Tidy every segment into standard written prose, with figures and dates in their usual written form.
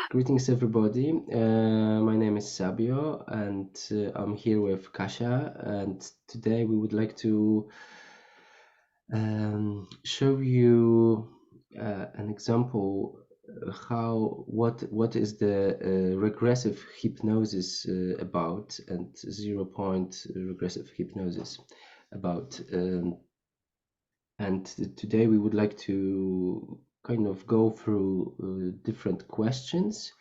Greetings, everybody. My name is Sabio, and I'm here with Kasia. And today we would like to show you an example what is the regressive hypnosis about, and 0 point regressive hypnosis about. And today we would like to kind of go through different questions.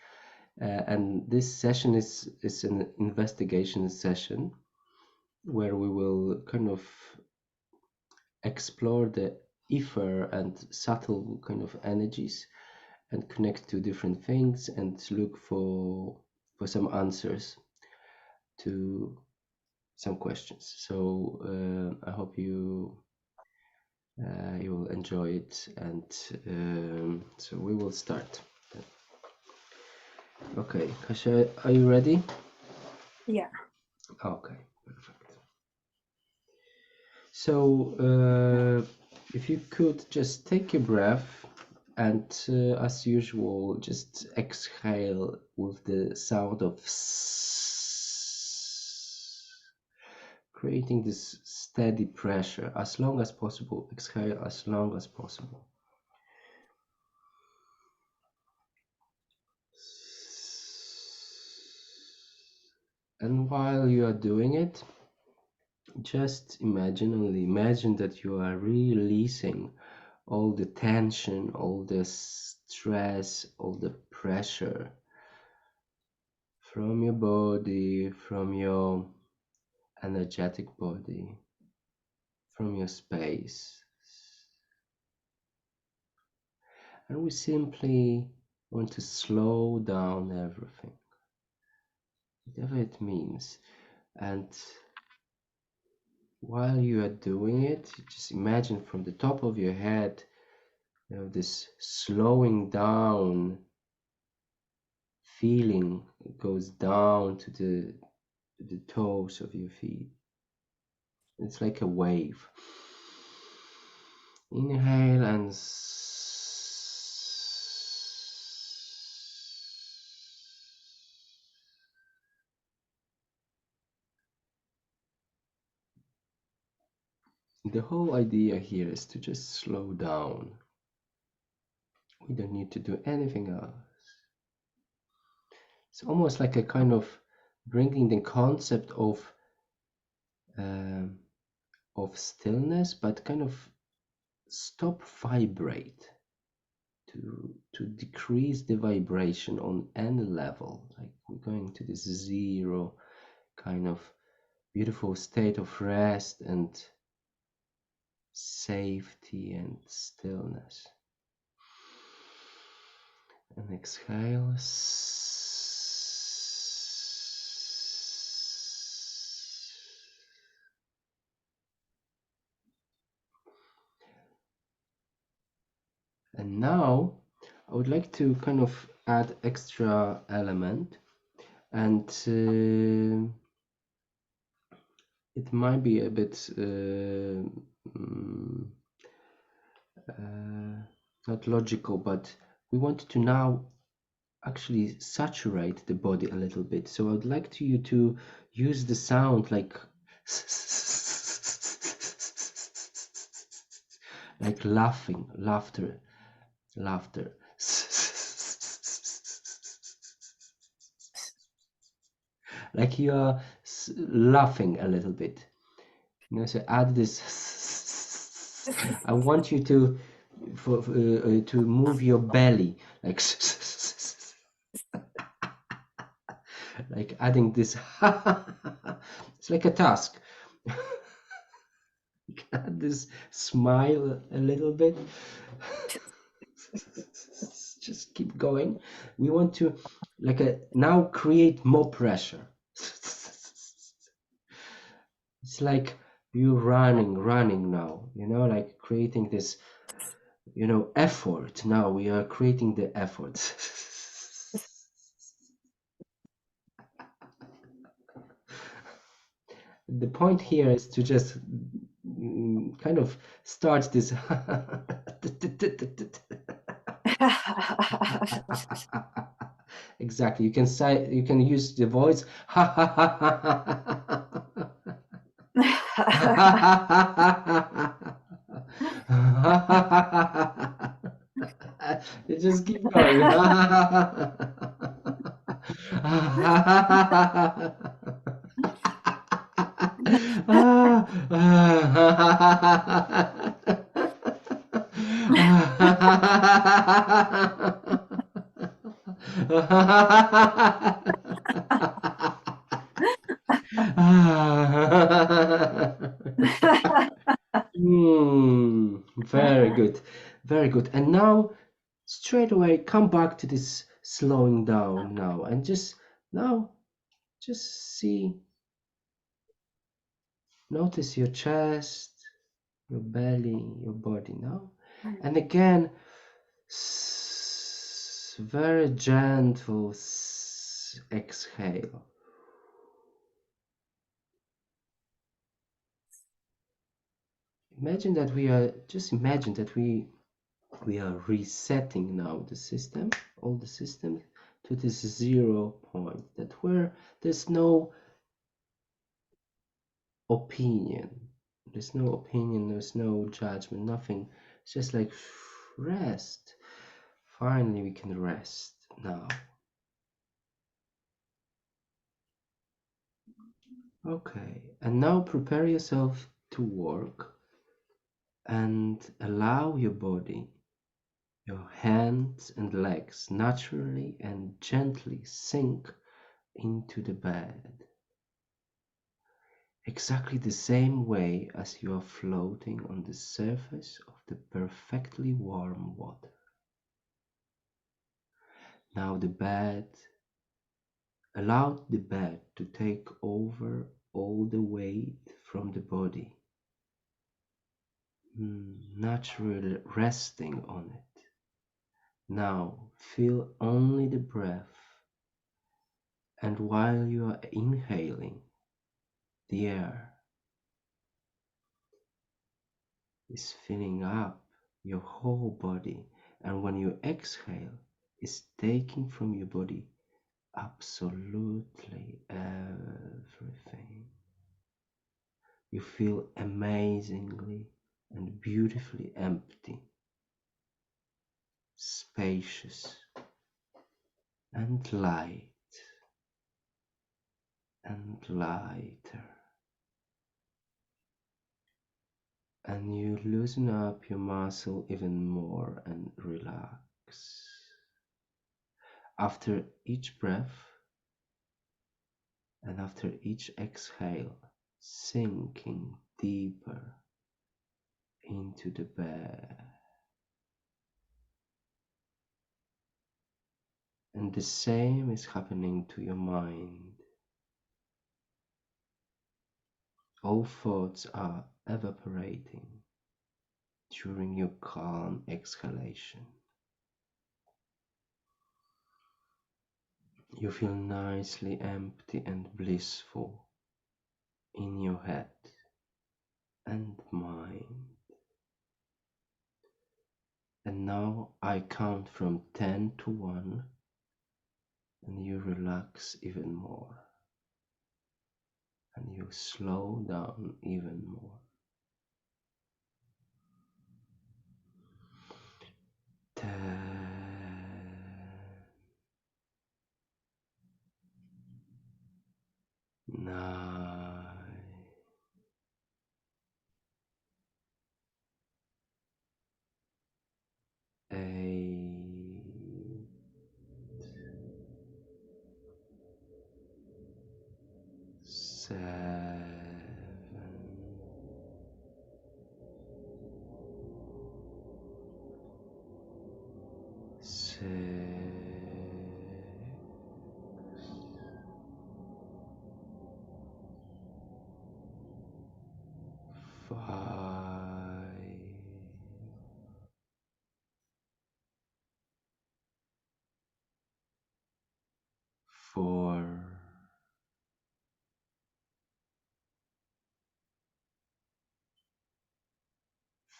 And this session is an investigation session where we will kind of explore the ether and subtle kind of energies and connect to different things and look for some answers to some questions. So I hope you will enjoy it, and so we will start. Okay, Kasia, are you ready? Yeah. Okay, perfect. So if you could just take a breath and as usual just exhale with the sound of creating this steady pressure as long as possible. Exhale as long as possible. And while you are doing it, just imagine that you are releasing all the tension, all the stress, all the pressure from your body, from your energetic body, from your space. And we simply want to slow down everything, whatever it means. And while you are doing it, just imagine from the top of your head, this slowing down feeling goes down to the toes of your feet. It's like a wave. Inhale and the whole idea here is to just slow down. We don't need to do anything else. It's almost like a kind of bringing the concept of stillness, but kind of stop vibrate, to decrease the vibration on any level. Like we're going to this zero kind of beautiful state of rest and safety and stillness. And exhale. And now I would like to kind of add extra element, and it might be a bit not logical, but we want to now actually saturate the body a little bit. So I would like you to use the sound like like laughter. Like you are laughing a little bit. So add this. I want you to to move your belly, like like adding this. It's like a task. Add this smile a little bit. Just keep going. We want to now create more pressure. It's like you running now, like creating this, effort. Now we are creating the effort. The point here is to just kind of start this Exactly. You can say, you can use the voice. Ha ha ha ha ha. You just keep going. Very good, very good. And now, straight away, come back to this slowing down now, and now, just see, notice your chest, your belly, your body now, and again, very gentle exhale. Imagine that we are resetting now the system, all the systems, to this 0 point, that where there's no opinion, there's no judgment, nothing. It's just like rest. Finally, we can rest now. Okay, and now prepare yourself to work and allow your body, your hands and legs naturally and gently sink into the bed, exactly the same way as you are floating on the surface of the perfectly warm water. Now allow the bed to take over all the weight from the body, naturally resting on it. Now feel only the breath, and while you are inhaling, the air is filling up your whole body, and when you exhale, it's taking from your body absolutely everything. You feel amazingly and beautifully empty, spacious, and light, and lighter. And you loosen up your muscle even more and relax. After each breath and after each exhale, sinking deeper into the bed. And the same is happening to your mind. All thoughts are evaporating during your calm exhalation. You feel nicely empty and blissful in your head and mind. And now I count from 10 to 1, and you relax even more. And you slow down even more. 10, 9, 8, 7, 6, 5, 4,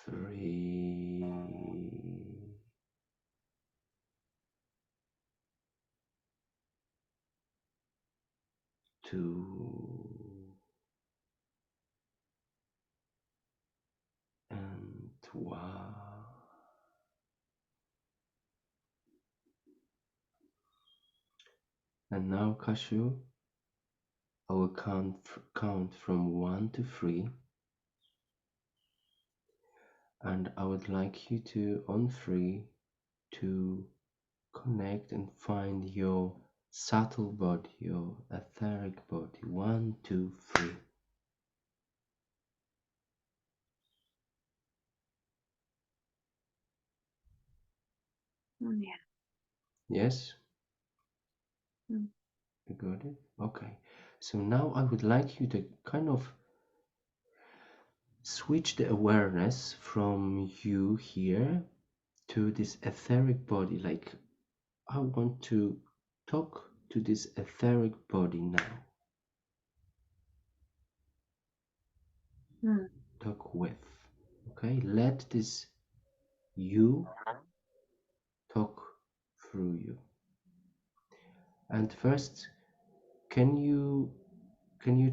3, 2, 2, and 1. And now, Kashu, I will count from 1 to 3, and I would like you to, on 3, to connect and find your subtle body, your etheric body. 1, 2, 3. Yeah. Yes? Mm. You got it? Okay. So now I would like you to kind of switch the awareness from you here to this etheric body. Like, I want to talk to this etheric body now. Mm. Talk with. Okay? Let this you talk through you. And first, can you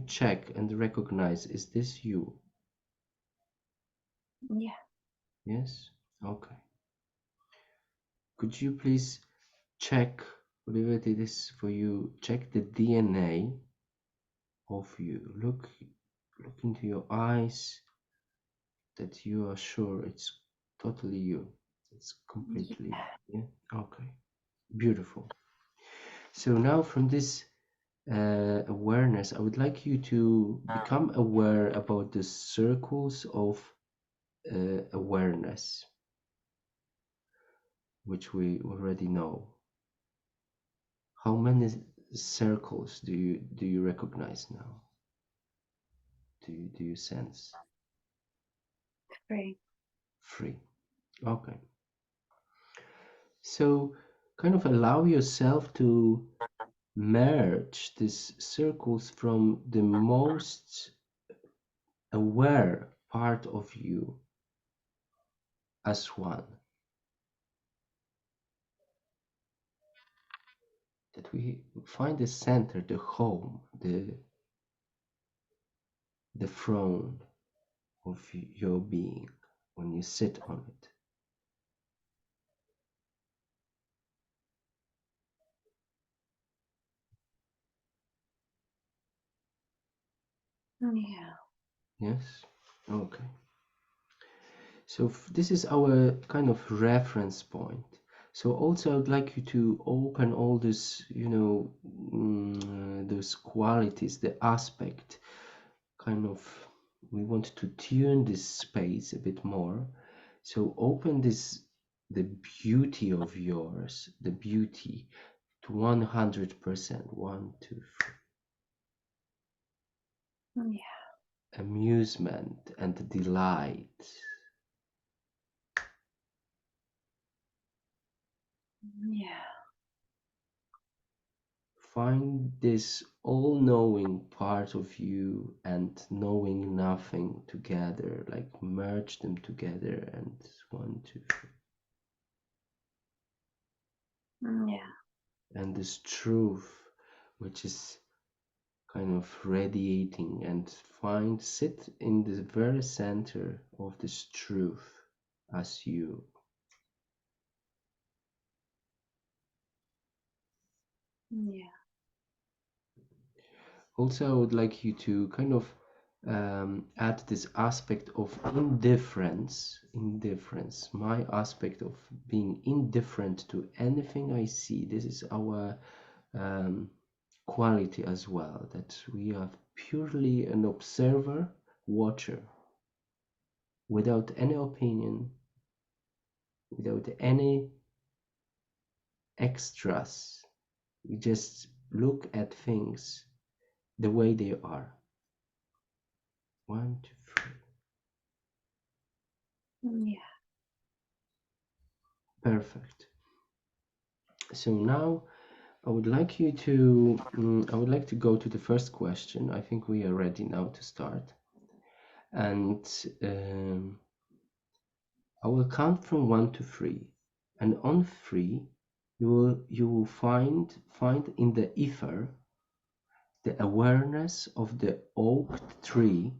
check and recognize, is this you? Yeah. Yes? Okay. Could you please check, whatever it is for you, check the DNA of you. Look into your eyes, that you are sure it's totally you. It's completely you. Yeah? Okay. Beautiful. So now from this awareness, I would like you to become aware about the circles of awareness, which we already know. How many circles do you recognize now? Do you sense? 3. 3. Okay. So kind of allow yourself to merge these circles from the most aware part of you as one. That we find the center, the home, the throne of your being when you sit on it. Yeah. Yes? Okay. So this is our kind of reference point. So also I'd like you to open all this, those qualities, the aspect, kind of, we want to tune this space a bit more. So open the beauty of yours, the beauty to 100%. 1, 2, 3. Yeah. Amusement and delight. Yeah. Find this all-knowing part of you and knowing nothing together, like merge them together, and 1, 2, 3. Yeah. And this truth, which is kind of radiating, and sit in the very center of this truth as you. Yeah. Also, I would like you to kind of add this aspect of indifference. My aspect of being indifferent to anything I see. This is our quality as well, that we are purely an observer, watcher, without any opinion, without any extras. We just look at things the way they are. 1, 2, 3. Yeah. Perfect. So now I would like to go to the first question. I think we are ready now to start. And I will count from 1 to 3. And on 3, you will find in the ether the awareness of the oak tree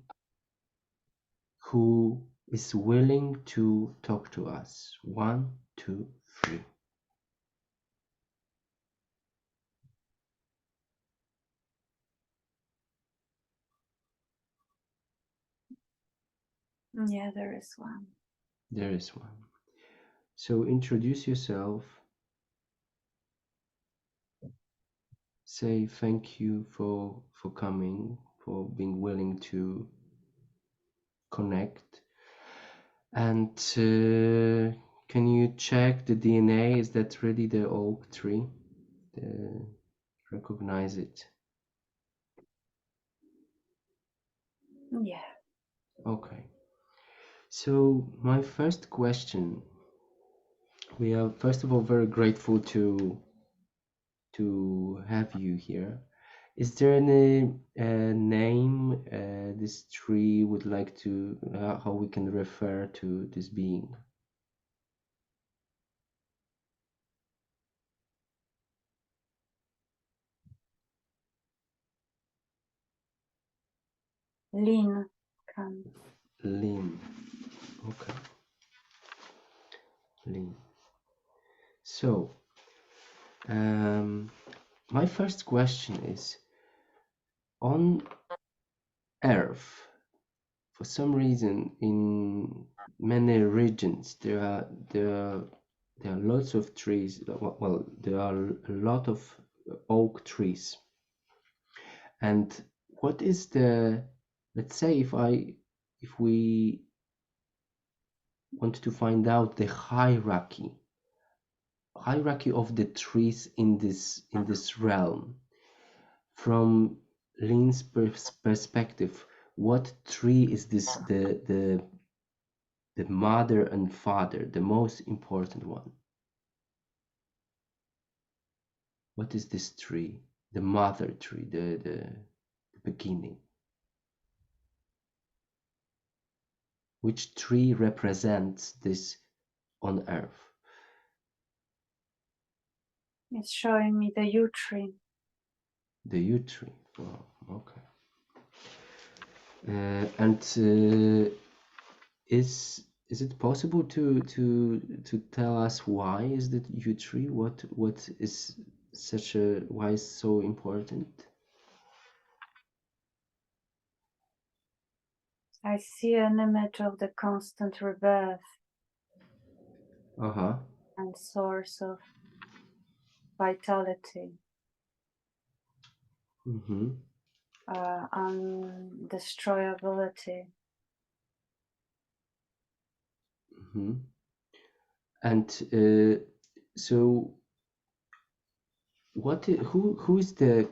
who is willing to talk to us. 1, 2, 3. Yeah, there is one. There is one. So introduce yourself. Say thank you for coming, for being willing to connect. And can you check the DNA? Is that really the oak tree? Recognize it. Yeah. Okay. So my first question, we are first of all very grateful to have you here. Is there any name this tree would like to, how we can refer to this being? Lean can. Lin. Okay. Lin. So, my first question is, on Earth, for some reason, in many regions, there are lots of trees. Well, there are a lot of oak trees. And what is the, let's say, if we want to find out the hierarchy of the trees in this realm, from Lynn's perspective, what tree is this, the mother and father, the most important one? What is this tree? The mother tree, the beginning. Which tree represents this on Earth? It's showing me the yew tree. The yew tree. Wow, okay. And is it possible to tell us why is that yew tree? What is such a, why is so important? I see an image of the constant rebirth Uh-huh. and source of vitality, Mm-hmm. undestroyability. Mm-hmm. And so who is the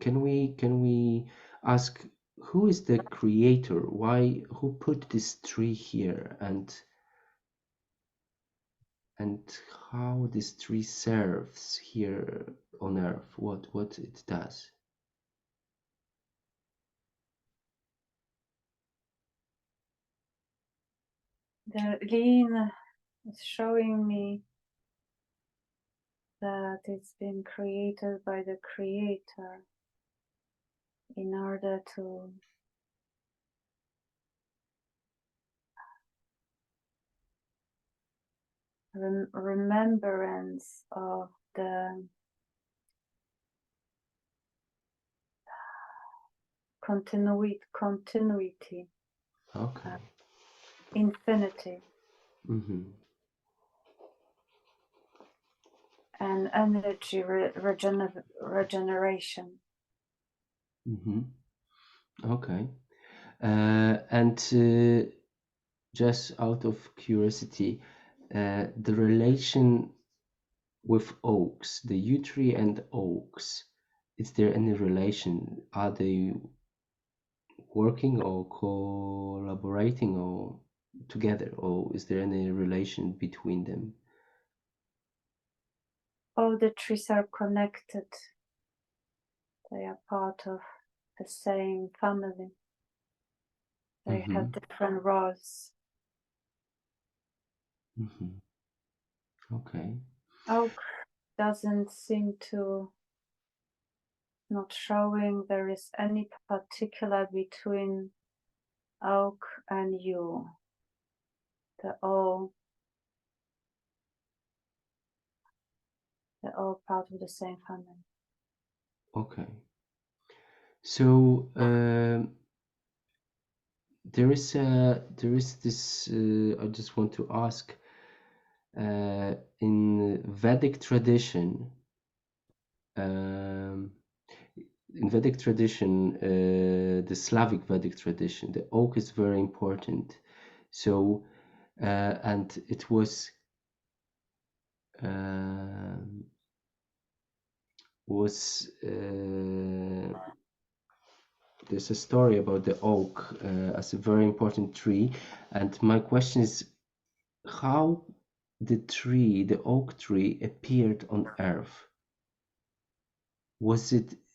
can we ask who is the creator? Why, who put this tree here, and how this tree serves here on Earth? What it does? The lean is showing me that it's been created by the creator in order to remembrance of the continuity, Okay. infinity, Mm-hmm. and energy regeneration. Mm-hmm. Okay. And just out of curiosity, the relation with oaks, the yew tree and oaks, is there any relation? Are they working or collaborating or together, or is there any relation between them? All the trees are connected. They are part of the same family. They Mm-hmm. have different roles. Mm-hmm. Okay. Oak doesn't seem to not showing there is any particular between oak and you. They're all part of the same family. Okay. So there is this. I just want to ask. In Vedic tradition, the Slavic Vedic tradition, the oak is very important. So, and it was there's a story about the oak as a very important tree, and my question is, how the oak tree, appeared on Earth?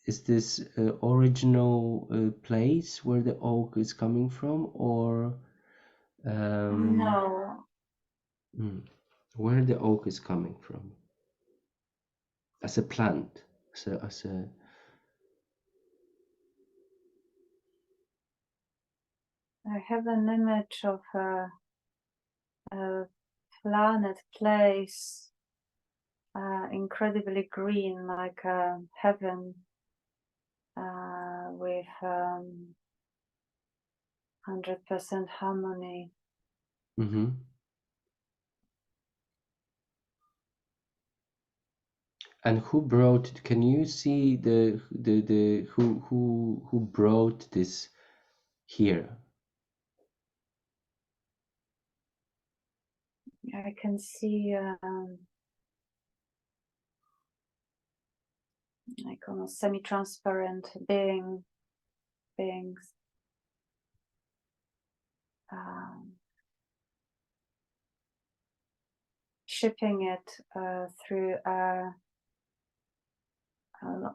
Is this original place where the oak is coming from, or No. Where the oak is coming from as a plant, as a I have an image of a planet, place, incredibly green, like heaven, with 100% harmony. Mm-hmm. And who brought it? Can you see the who brought this here? I can see like almost semi-transparent beings. Shipping it through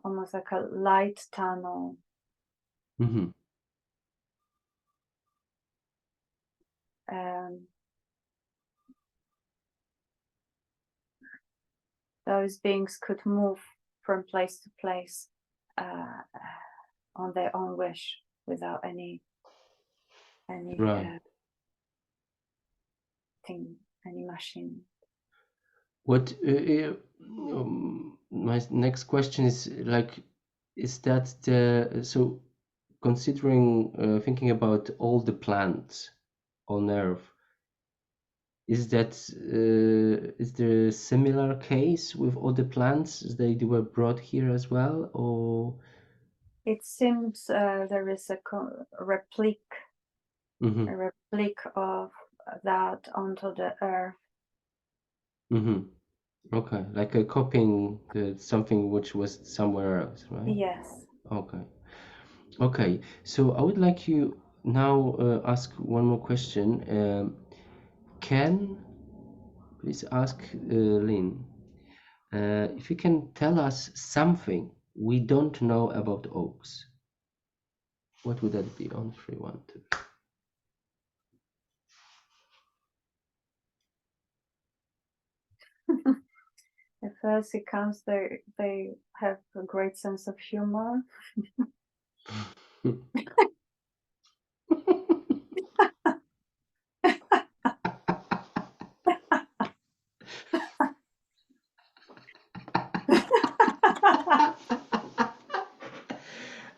almost like a light tunnel. Mm-hmm. Those beings could move from place to place on their own wish, without any Right. any machine. What my next question is like, is that so considering thinking about all the plants on Earth, is there a similar case with other plants? They were brought here as well, or it seems there is a replique of that onto the Earth. Okay, like a copying something which was somewhere else, right? Yes. Okay, so I would like you now ask one more question. Please ask Lynn if you can tell us something we don't know about oaks. What would that be? On 3, 1, 2. At first it comes, they have a great sense of humor.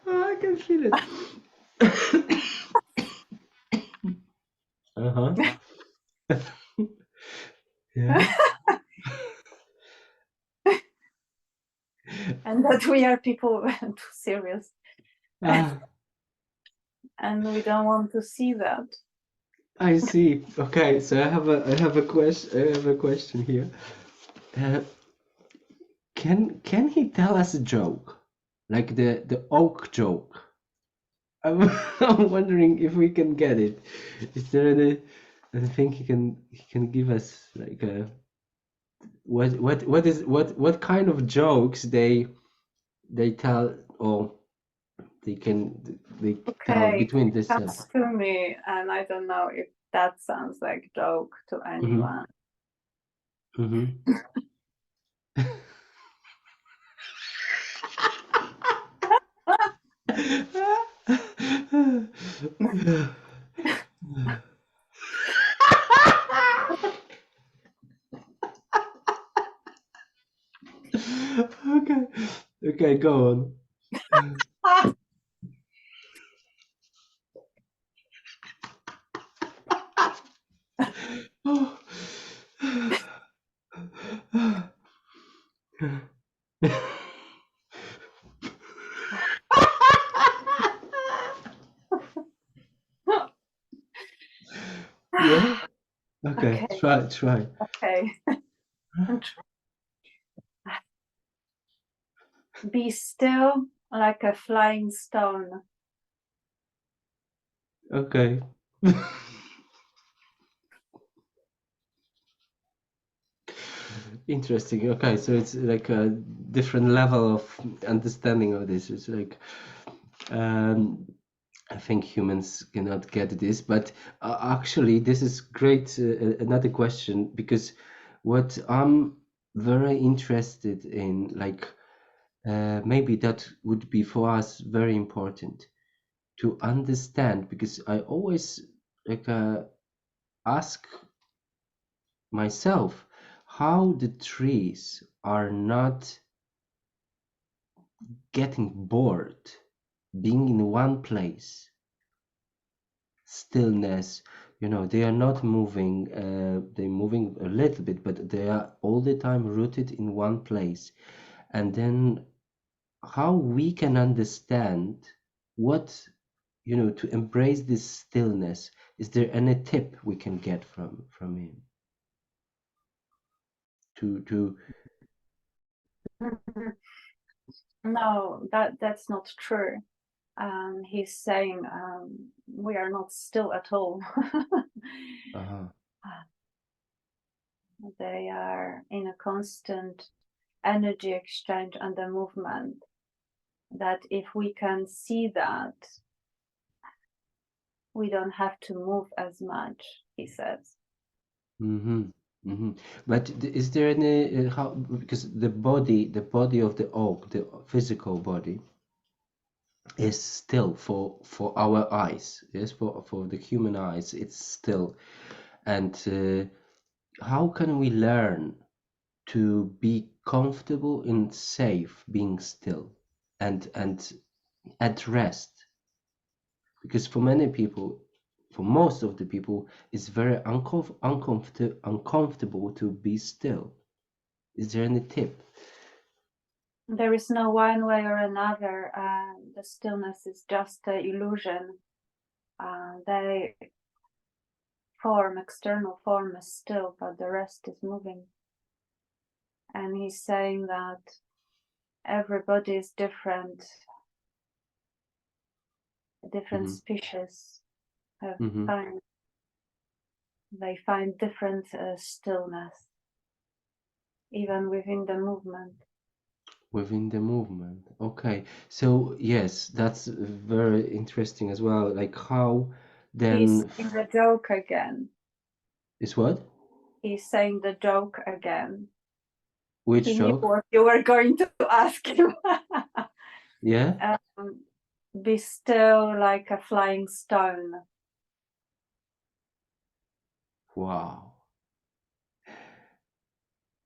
Oh, I can feel it. Yeah. And that we are people too serious. And we don't want to see that. I see. Okay, so I have a question here. Can he tell us a joke, like the oak joke? I'm wondering if we can get it. Is there anything he can give us, like what kind of jokes they tell, or they tell between It comes themselves? to me, and I don't know if that sounds like joke to anyone. Okay, okay, go on. Oh. Yeah. Okay. Okay, Try. okay. Be still like a flying stone. Okay. Interesting. Okay, so it's like a different level of understanding of this. It's like, um, I think humans cannot get this, but actually, this is great. Another question, because what I'm very interested in, like, maybe that would be for us very important to understand, because I always like ask myself how the trees are not getting bored being in one place, stillness, they are not moving, they're moving a little bit, but they are all the time rooted in one place. And then how we can understand what, to embrace this stillness. Is there any tip we can get from him to No, that's not true. He's saying we are not still at all. uh-huh. They are in a constant energy exchange and the movement. That if we can see that, we don't have to move as much, he says. Mm-hmm. Mm-hmm. But is there any how, because the body of the oak, the physical body, is still for our eyes. Yes, for the human eyes, it's still. And how can we learn to be comfortable and safe being still and at rest? Because for many people, for most of the people, it's very uncomfortable to be still. Is there any tip? There is no one way or another. The stillness is just an illusion. They external form is still, but the rest is moving. And he's saying that everybody is different. Different Mm-hmm. species have Mm-hmm. they find different stillness, even within the movement. Within the movement. Okay. So yes, that's very interesting as well. Like how He's then saying the joke again. is what? He's saying the joke again. Which He knew joke? what you were going to ask him. Yeah? Be still like a flying stone. Wow.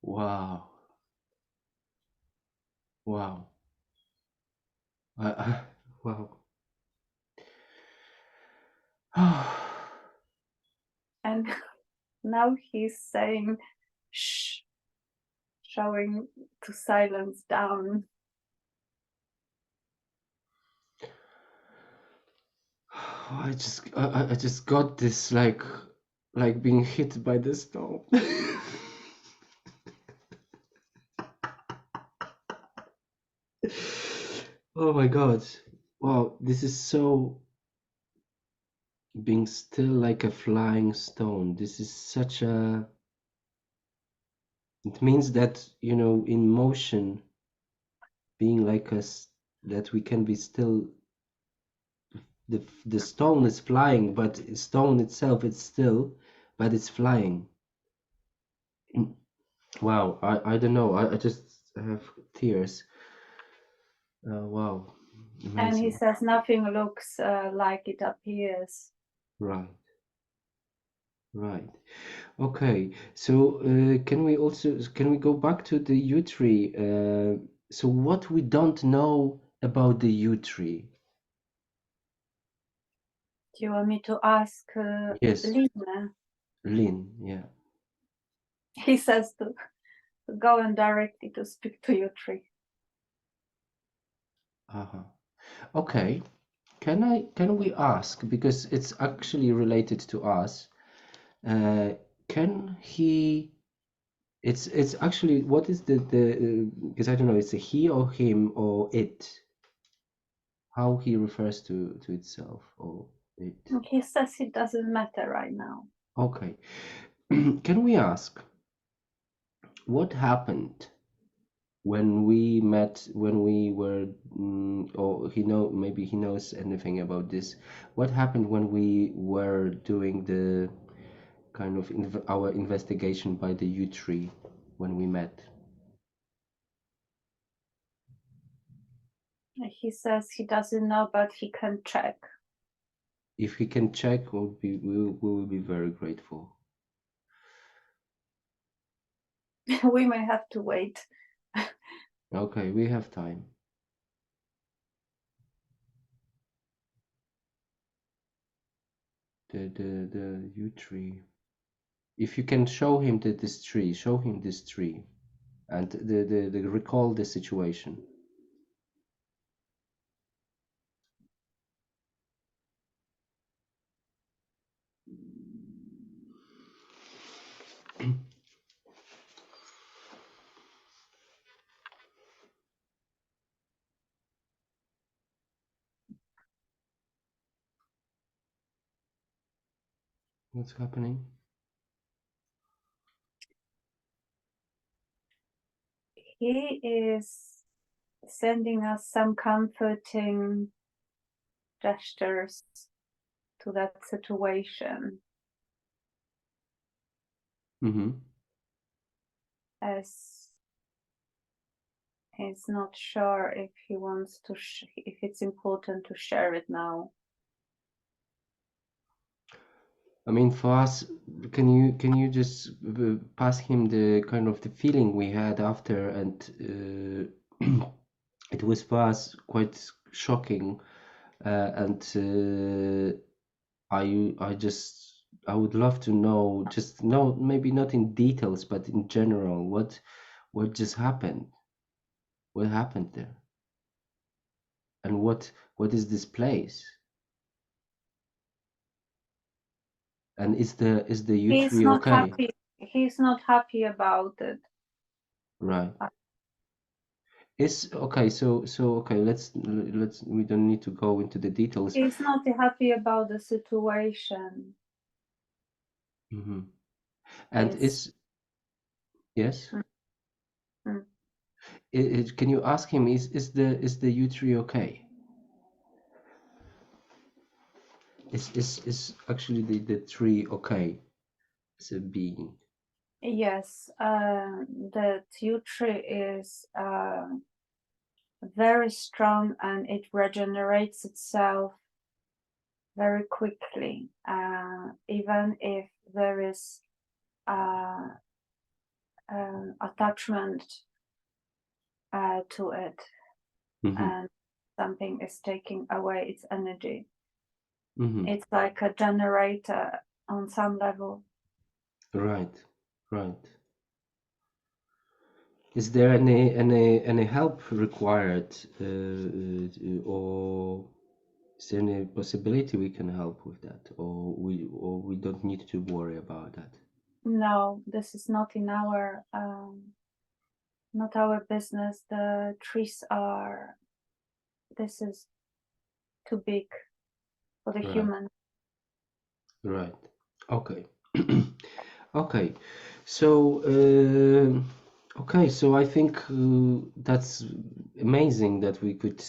Wow. Wow. I, wow. And now he's saying shh, showing to silence down. I just got this like being hit by the stone. Oh my God. Wow, this is so being still like a flying stone. This is such a, it means that, in motion, being like us, that we can be still. The stone is flying, but stone itself is still, but it's flying. Wow, I don't know. I just have tears. Wow. And he Amazing. says nothing looks like it appears. Right. Right. Okay. So can we go back to the U tree? So what we don't know about the U tree? Do you want me to ask Yes, Lina? Lynn. Yeah. He says to go and directly to speak to your tree. Uh-huh. Okay. Can we ask, because it's actually related to us? Can he? It's actually, what is the because I don't know. It's a he or him or it. How he refers to itself or it. He says it doesn't matter right now. Okay. Can we ask what happened when we met, when we were, or maybe he knows anything about this. What happened when we were doing the kind of our investigation by the U tree when we met? He says he doesn't know, but he can check. If he can check, we will be very grateful. We may have to wait. Okay, we have time. The U tree. If you can show him this tree, show him this tree, and the recall the situation. What's happening? He is sending us some comforting gestures to that situation, Mm-hmm. as he's not sure if he wants to, if it's important to share it now. I mean, for us, can you just pass him the kind of the feeling we had after, and it was for us quite shocking, and I would love to know, just know, maybe not in details, but in general, what just happened, what happened there, and what is this place, and is the He's U3 not okay? happy. He's not happy about it. Right. Is okay. So okay. Let's. We don't need to go into the details. He's not happy about the situation. Hmm. And He's yes. mm, mm. Can you ask him? Is the U3 okay? Is actually the tree okay as a being? Yes, the tree is very strong and it regenerates itself very quickly, even if there is attachment to it, Mm-hmm. and something is taking away its energy. Mm-hmm. It's like a generator on some level. Right. Right. Is there any help required, or is there any possibility we can help with that, or we don't need to worry about that? No, this is not in our not our business. The trees are, this is too big for the Right. human. Right. Okay. Okay. So, okay. So I think that's amazing that we could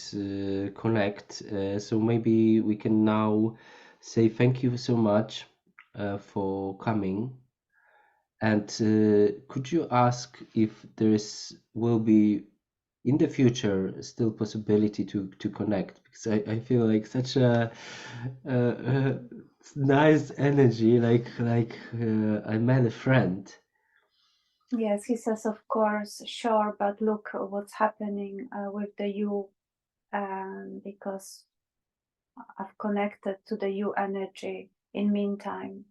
connect. So maybe we can now say thank you so much for coming. And could you ask if will be in the future still possibility to connect, because I feel like such a, uh nice energy, like I met a friend. Yes, he says, of course, sure, but look what's happening with the you, because I've connected to the you energy in meantime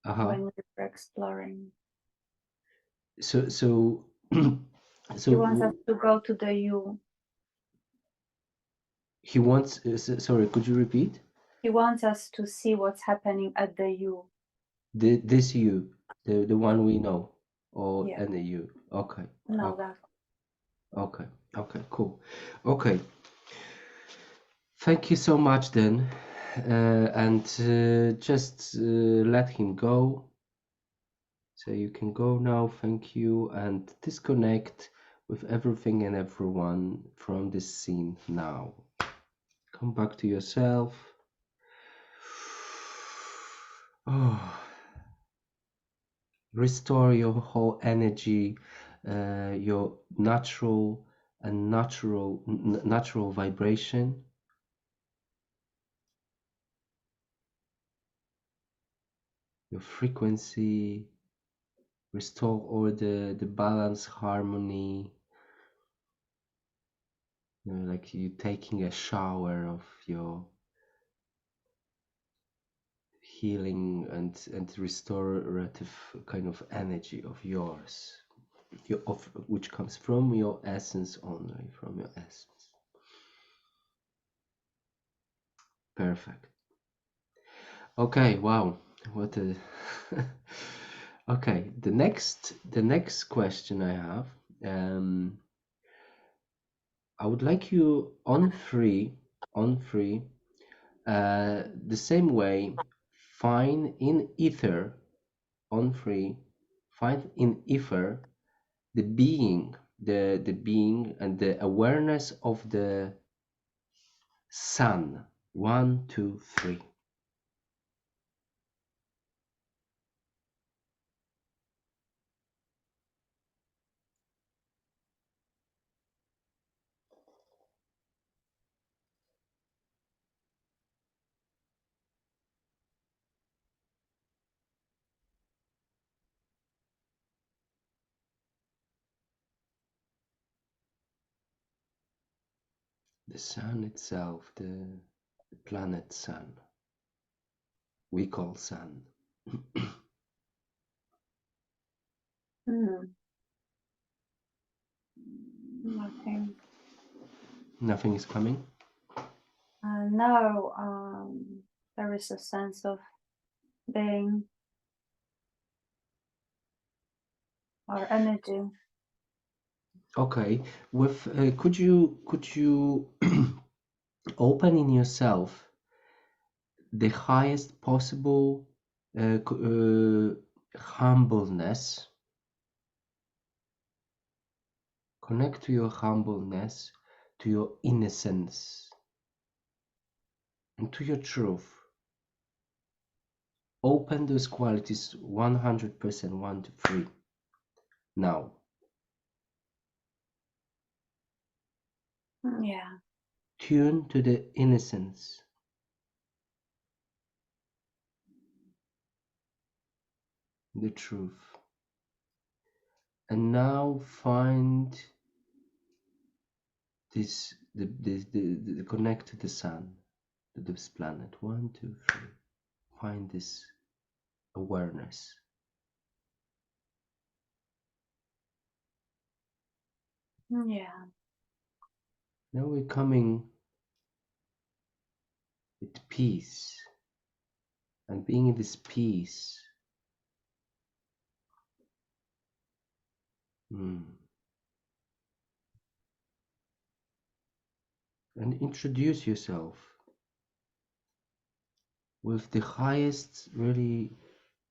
when we were exploring. So He wants us so to go to the you. he wants, sorry, could you repeat? He wants us to see what's happening at the you. This you, the one we know, or Yeah, any you? Okay, no, okay, that. okay, okay, cool. Okay, thank you so much then, and just let him go. So you can go now. Thank you, and disconnect with everything and everyone from this scene now. Come back to yourself. Oh, restore your whole energy, your natural and natural vibration. Your frequency, restore all the balance, harmony, like you taking a shower of your healing and restorative kind of energy of yours, of which comes from your essence, only from your essence. Perfect. Okay, wow, what a okay, the next question I have, I would like you on free, the same way, find in ether, on free, find in ether the being, the being and the awareness of the sun. 1, 2, 3. The sun itself, the planet sun, we call sun. Hmm. Nothing. Nothing is coming. No, there is a sense of being or energy. Okay, with could you open in yourself the highest possible humbleness. Connect to your humbleness, to your innocence, and to your truth. Open those qualities 100%, 1 to 3. Now, Yeah. tune to the innocence, the truth. And now find this, the connect to the sun, to this planet. 1, 2, 3. Find this awareness. Yeah. Now we're coming with peace, and being in this peace. And introduce yourself with the highest, really,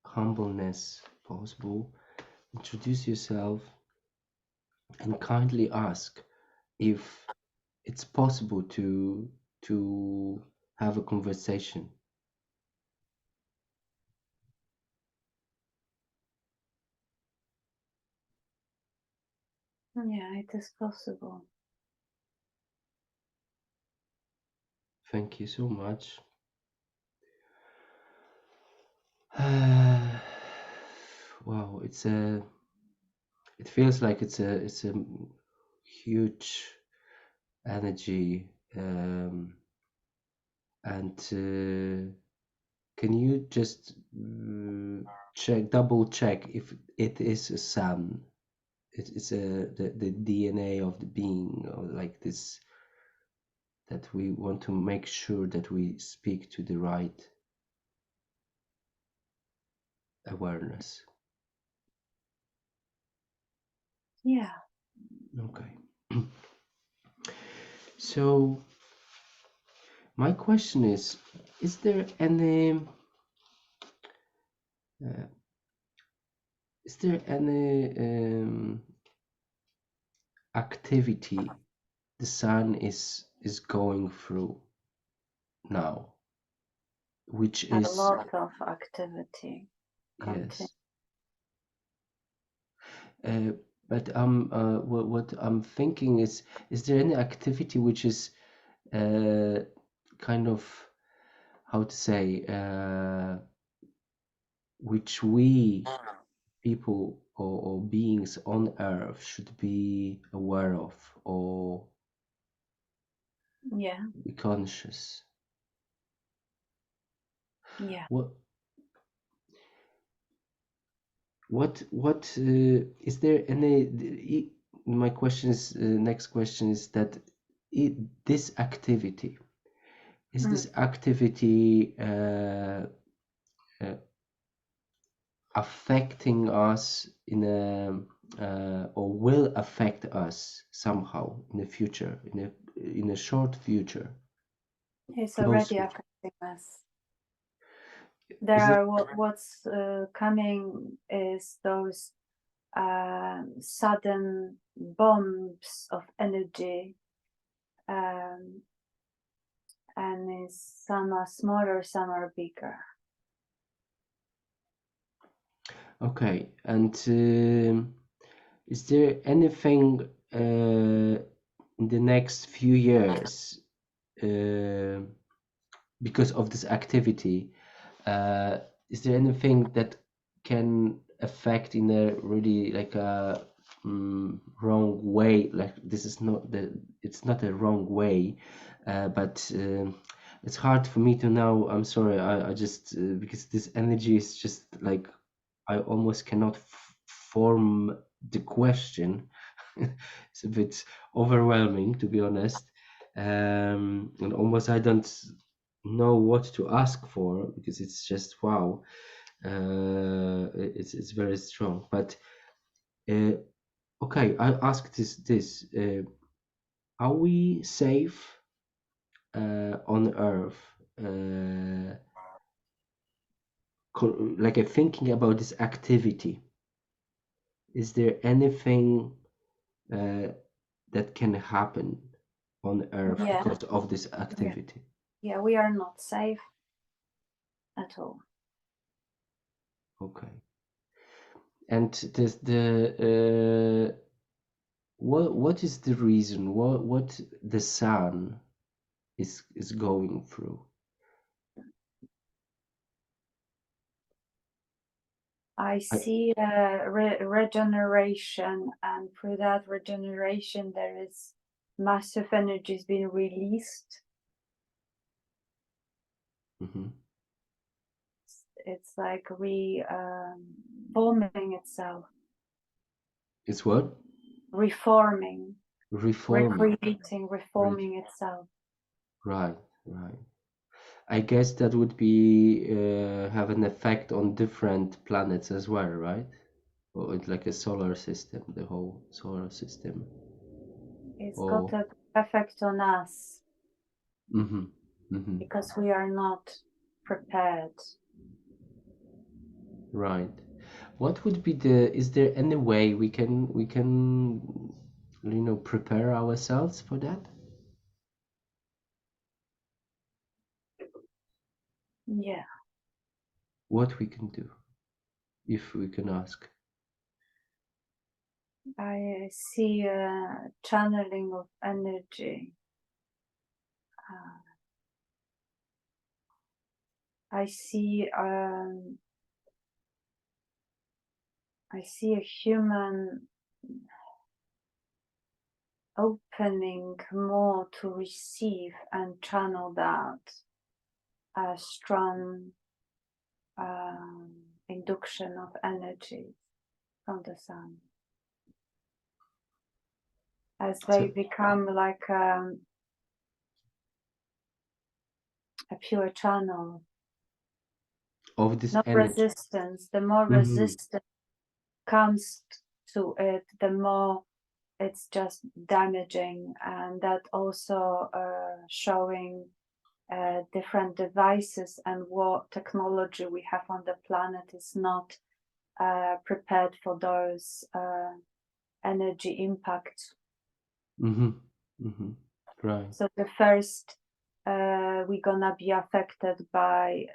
humbleness possible. Introduce yourself and kindly ask if it's possible to have a conversation. Yeah, it is possible. Thank you so much. Wow, it feels like it's a huge energy, and can you just double check if it is a sun? It's the DNA of the being, or like this, that we want to make sure that we speak to the right awareness. Yeah. Okay. So my question is there any uh, activity the sun is going through now, which A is, lot of activity. yes, uh, but what I'm thinking is there any activity which is kind of, how to say, which we people or beings on earth should be aware of or Yeah. be conscious? Yeah. What is there any? My question is, next question is that this activity, is Mm. this activity affecting us in a or will affect us somehow in the future, in a short future, It's close already future? affecting us. There Is it? are what's coming is those sudden bombs of energy, and some are smaller, some are bigger. Okay, and is there anything in the next few years, uh, because of this activity, is there anything that can affect in a really like a wrong way? Like, this is not it's not a wrong way, but it's hard for me to know. I'm sorry, I just because this energy is just like, I almost cannot form the question. It's a bit overwhelming, to be honest, and almost I don't know what to ask for, because it's just wow. It's very strong. But uh, okay, I ask this: are we safe on Earth? Like, thinking about this activity, is there anything uh, that can happen on Earth Yeah. because of this Yeah. activity? Yeah, we are not safe at all. Okay. And what is the reason? What the sun is going through? I I, see regeneration, and through that regeneration, there is massive energies being released. mhm. It's like forming itself, It's what? reforming, Reforming. recreating, Right, reforming itself. right, right. I guess that would be have an effect on different planets as well, right? Or it's like a solar system, the whole solar system. It's got Or an effect on us mm-hmm, mm-hmm, because we are not prepared. right. What would be the? Is there any way we can prepare ourselves for that? Yeah. What we can do, if we can ask? I see a channeling of energy. I see a human opening more to receive and channel that strong induction of energy from the sun, as they So become like a pure channel. of this No energy. resistance. The more Mm-hmm. resistance comes to it, the more it's just damaging, and that also showing different devices and what technology we have on the planet is not prepared for those energy impacts. Mm-hmm. Mm-hmm. Right. So the first we're gonna be affected by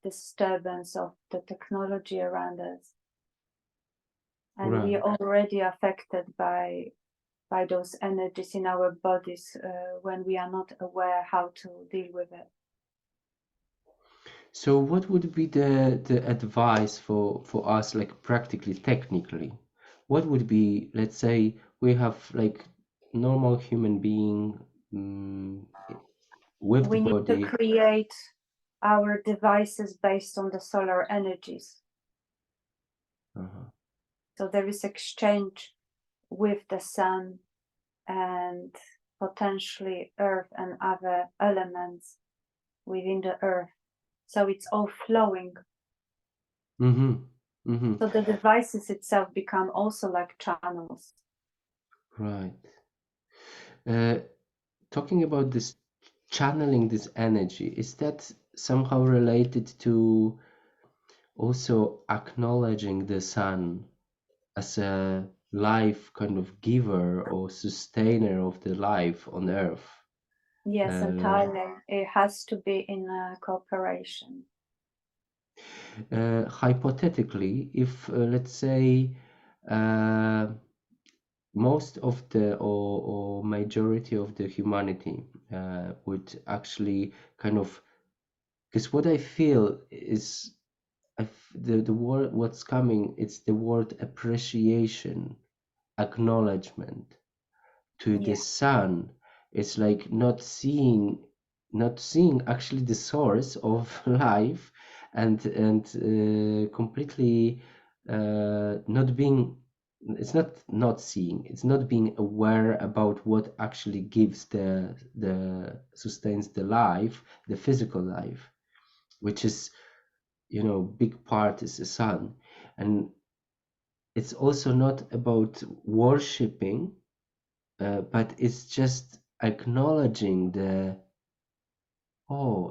disturbance of the technology around us, and we Right. are already affected by those energies in our bodies when we are not aware how to deal with it. So what would be the advice for us, like practically, technically? What would be, let's say we have like normal human being with the We need to body. create our devices based on the solar energies. Uh-huh. So there is exchange with the sun and potentially earth and other elements within the earth. So it's all flowing. Mm-hmm. Mm-hmm. So the devices itself become also like channels. Right. Uh, Talking about this channeling this energy, is that somehow related to also acknowledging the sun as a life kind of giver or sustainer of the life on earth? Yes, Uh, entirely. It has to be in a cooperation. Hypothetically, if let's say uh, most of the or majority of the humanity would actually kind of, because what I feel is the word what's coming, it's the word appreciation, acknowledgement to the Yeah, sun. It's like not seeing actually the source of life, and completely not being, it's not seeing, it's not being aware about what actually gives the sustains the life, the physical life, which is, big part is the sun. And it's also not about worshipping, but it's just acknowledging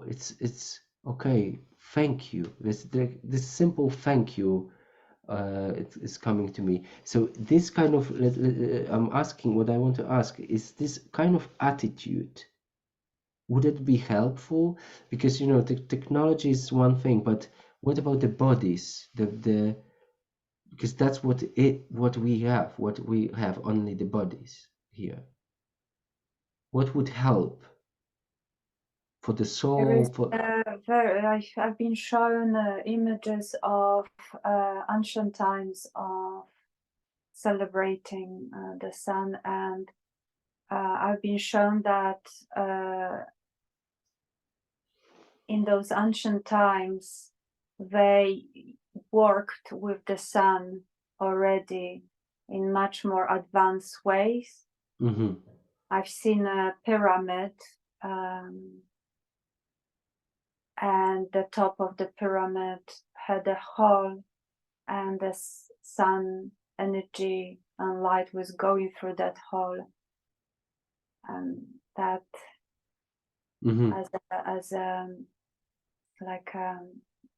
it's okay, thank you, this simple thank you. It's coming to me. So this kind of I'm asking, what I want to ask is, this kind of attitude, would it be helpful? Because the technology is one thing, but what about the bodies, the because that's what we have only the bodies here. What would help for the there soul, is for I've been shown images of ancient times of celebrating the sun, and I've been shown that in those ancient times they worked with the sun already in much more advanced ways. hmm I've seen a pyramid, um, and the top of the pyramid had a hole, and the sun energy and light was going through that hole, and that hmm as a like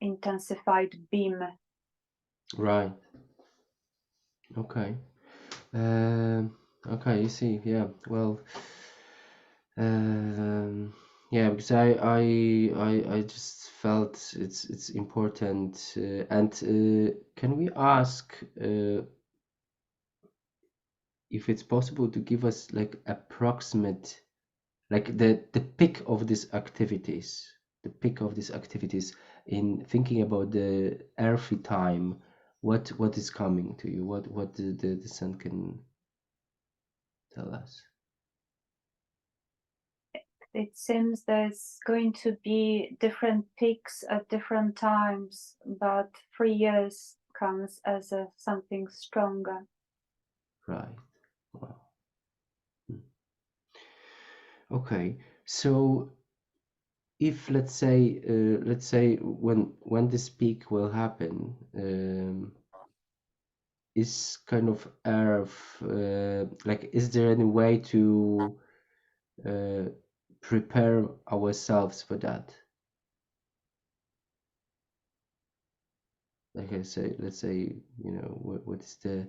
intensified beam. right, okay. Okay, you see, yeah, well, um, yeah, because I just felt it's important, and can we ask, if it's possible to give us like approximate, like the peak of these activities, in thinking about the earthy time, what is coming to you, what the sun can tell us. It seems there's going to be different peaks at different times, but 3 years comes as something stronger. Right. Wow. Okay, so if let's say when this peak will happen, is kind of earth, like, is there any way to prepare ourselves for that? Like I say, let's say, what is the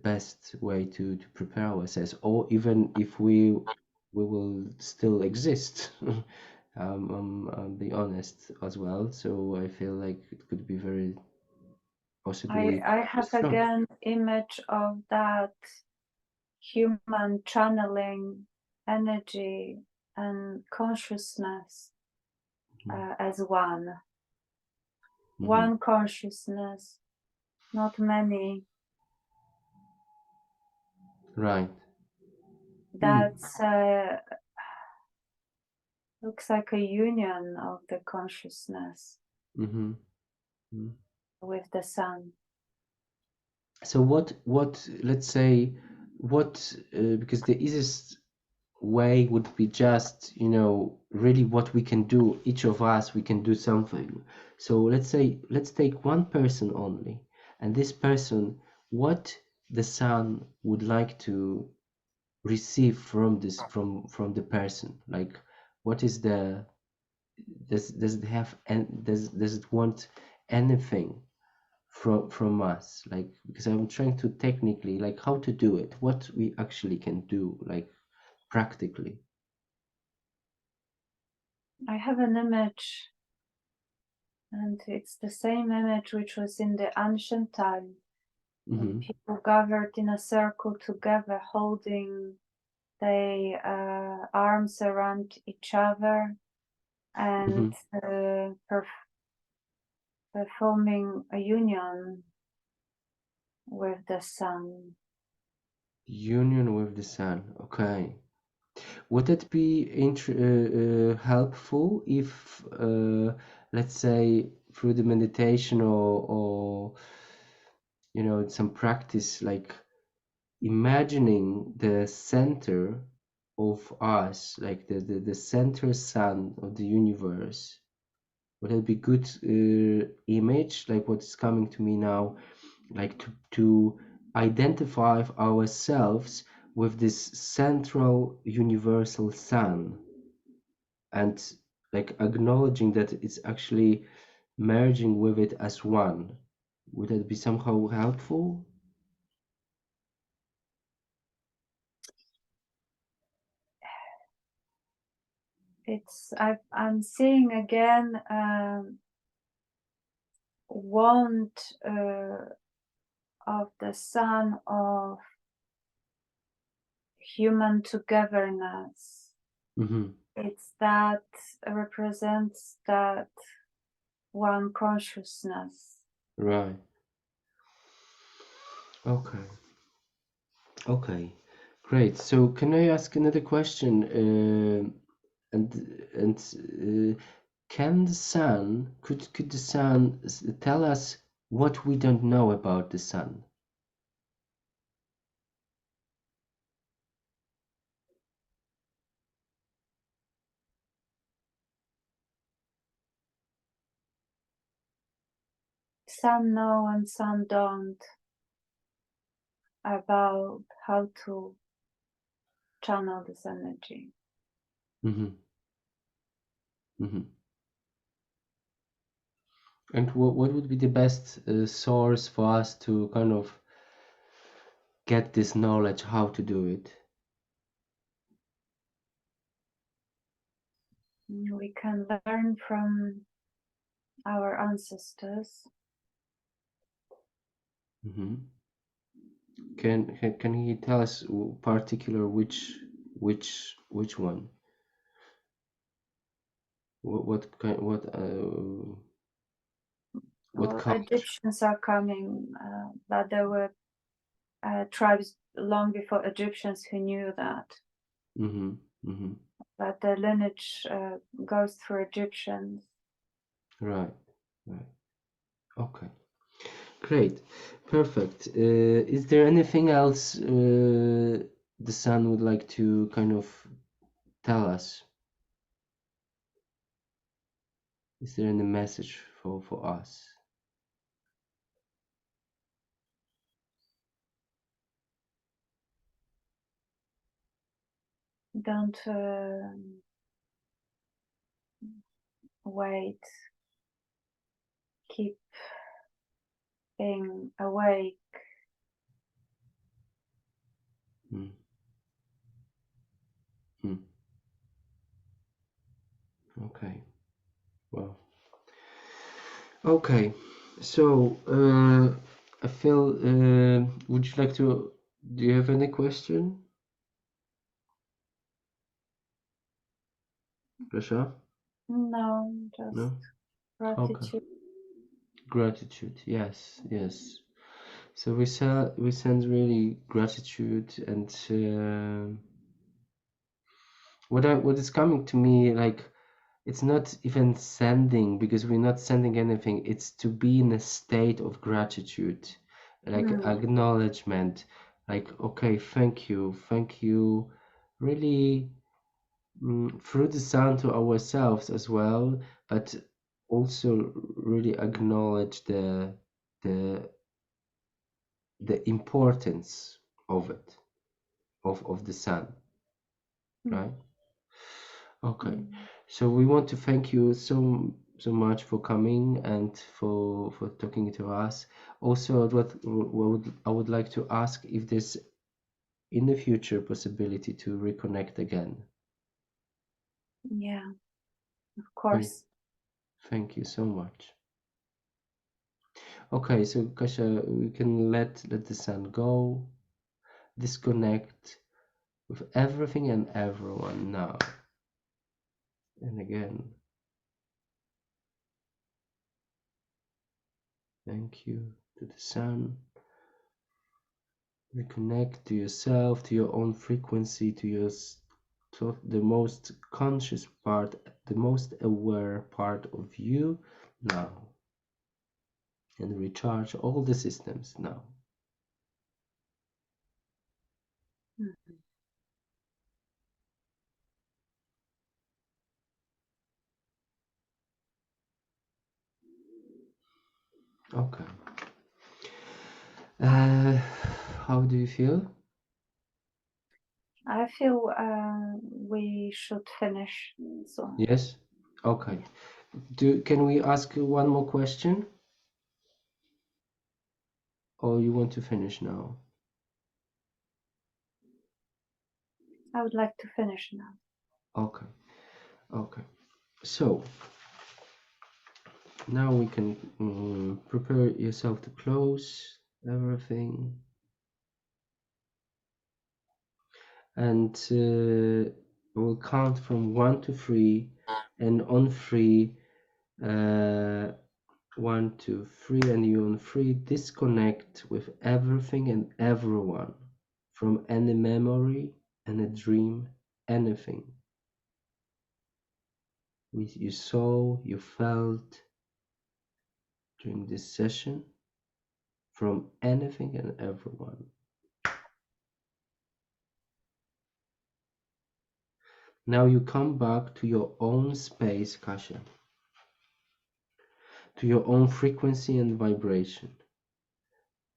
best way to prepare ourselves, or even if we will still exist. I'm be honest as well, so I feel like it could be very possibly I have strong. again image of that human channeling energy and consciousness as one. Mm-hmm. One consciousness, not many. Right. That's looks like a union of the consciousness Mm-hmm. with the sun. So what let's say, what because the easiest way would be just, really what we can do, each of us, we can do something. So let's say, let's take one person only, and this person, what the son would like to receive from this, from the person, like, what is the, does it have, and does it want anything from us, like, because I'm trying to technically, like, how to do it, what we actually can do, like, practically. I have an image, and it's the same image which was in the ancient time when Mm-hmm. people gathered in a circle together, holding their arms around each other and Mm-hmm. performing a union with the sun. Union with the sun. Okay. Would it be helpful if, let's say, through the meditation, or some practice, like imagining the center of us, like the center sun of the universe? Would it be good image, like what's coming to me now, like to identify ourselves with this central universal sun, and like acknowledging that it's actually merging with it as one? Would that be somehow helpful? I'm seeing again want of the sun of human togetherness. Mm-hmm. It's that represents that one consciousness. Right. Okay. Okay. Great. So can I ask another question? And can the sun, could the sun tell us what we don't know about the sun? Some know and some don't about how to channel this energy. Mm-hmm. Mm-hmm. And what would be the best source for us to kind of get this knowledge how to do it? We can learn from our ancestors. Mm-hmm. Can he tell us particular which one? What kind what Well, culture? Egyptians are coming, but there were tribes long before Egyptians who knew that. Mm-hmm. Mm-hmm. But the lineage goes through Egyptians. Right. Right. Okay. Great. Perfect. Is there anything else the son would like to kind of tell us? Is there any message for us? Don't wait. Keep being awake. Mm. Mm. Okay. Well. Okay. So I feel. Would you like to? Do you have any question, Rasha? No, just No. Okay. gratitude. Gratitude. Yes. Yes. So we send really gratitude and what is coming to me, like, it's not even sending, because we're not sending anything. It's to be in a state of gratitude, like Mm. acknowledgement, like, okay, thank you, really, through the sound to ourselves as well, but also really acknowledge the the importance of it, of the sun, Mm. right? Okay, Mm. so we want to thank you so much for coming and for talking to us. Also, I would like to ask if there's in the future possibility to reconnect again. Yeah, of Thank, course. thank you so much. Okay, so Kasia, we can let the sun go, disconnect with everything and everyone now. And again, thank you to the sun. Reconnect to yourself, to your own frequency, to the most conscious part, the most aware part of you now, and recharge all the systems now. Mm. Okay. Uh, how do you feel? I feel we should finish soon. Yes? Okay. Can we ask you one more question? Or you want to finish now? I would like to finish now. Okay. Okay. So now we can prepare yourself to close everything. And we'll count from 1 to 3, and on 3, uh, 1 2 3, and you on 3 disconnect with everything and everyone from any memory and a dream, anything you saw, you felt during this session, from anything and everyone. Now you come back to your own space, Kasia, to your own frequency and vibration.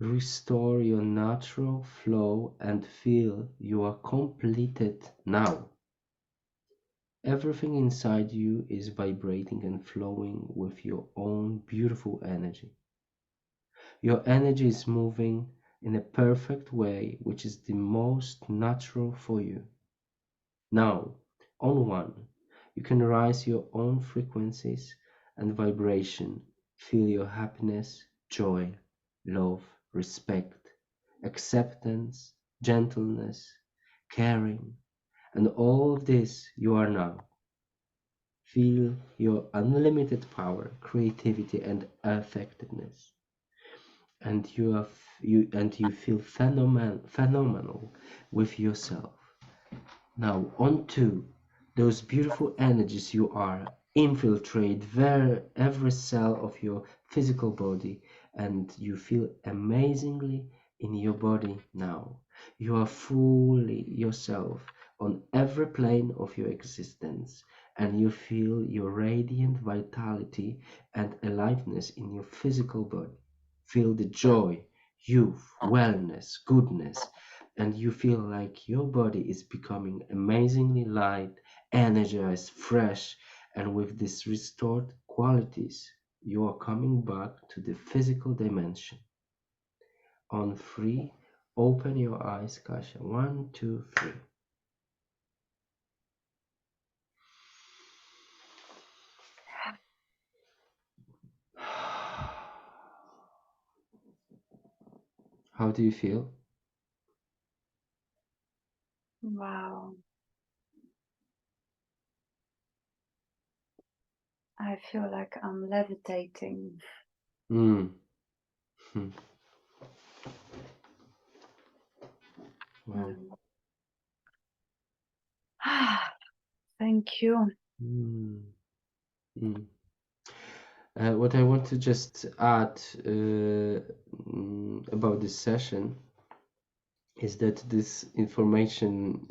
Restore your natural flow and feel you are completed now. Everything inside you is vibrating and flowing with your own beautiful energy. Your energy is moving in a perfect way, which is the most natural for you. Now, on 1, you can rise your own frequencies and vibration. Feel your happiness, joy, love, respect, acceptance, gentleness, caring, and all of this you are now. Feel your unlimited power, creativity, and effectiveness, and you feel phenomenal with yourself. Now onto those beautiful energies you are infiltrate every cell of your physical body, and you feel amazingly in your body now. You are fully yourself on every plane of your existence, and you feel your radiant vitality and aliveness in your physical body. Feel the joy, youth, wellness, goodness, and you feel like your body is becoming amazingly light, energized, fresh, and with these restored qualities, you are coming back to the physical dimension. On three, open your eyes, Kasia. 1, 2, 3. How do you feel? Wow. I feel like I'm levitating. Mm. Wow. Mm. Thank you. Mm. Mm. What I want to just add about this session is that this information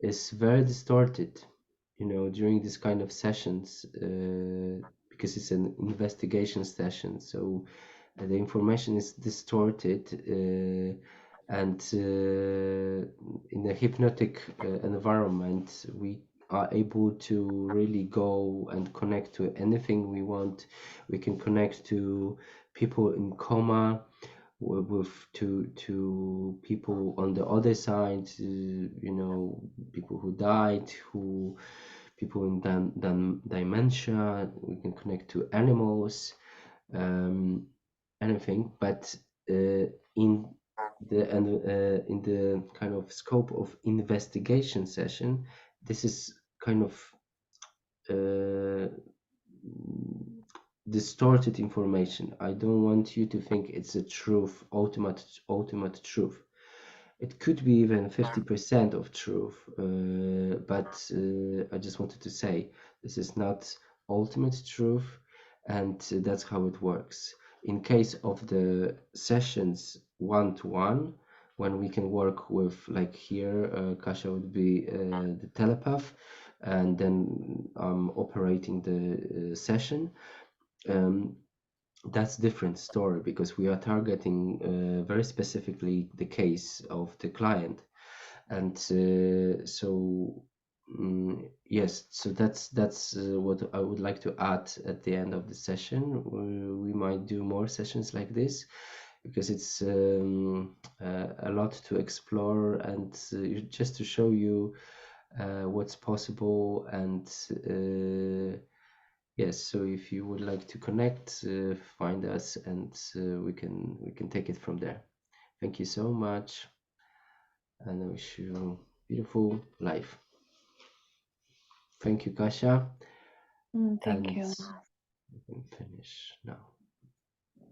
is very distorted, during this kind of sessions, because it's an investigation session. So the information is distorted, and in a hypnotic environment, we are able to really go and connect to anything we want. We can connect to people in coma, with to people on the other side, people who died, who people in dementia. We can connect to animals, um, anything. But in in the kind of scope of investigation session, this is kind of uh, distorted information. I don't want you to think it's a truth, ultimate truth. It could be even 50% of truth, but I just wanted to say this is not ultimate truth, and that's how it works. In case of the sessions one-to-one, when we can work with, like here, Kasia would be the telepath, and then I'm operating the session. Um, that's different story, because we are targeting very specifically the case of the client, and yes, so that's what I would like to add at the end of the session. We might do more sessions like this, because it's a lot to explore, and just to show you what's possible. And yes, so if you would like to connect, find us, and we can take it from there. Thank you so much, and I wish you beautiful life. Thank you, Kasia, Thank and you. we can finish now.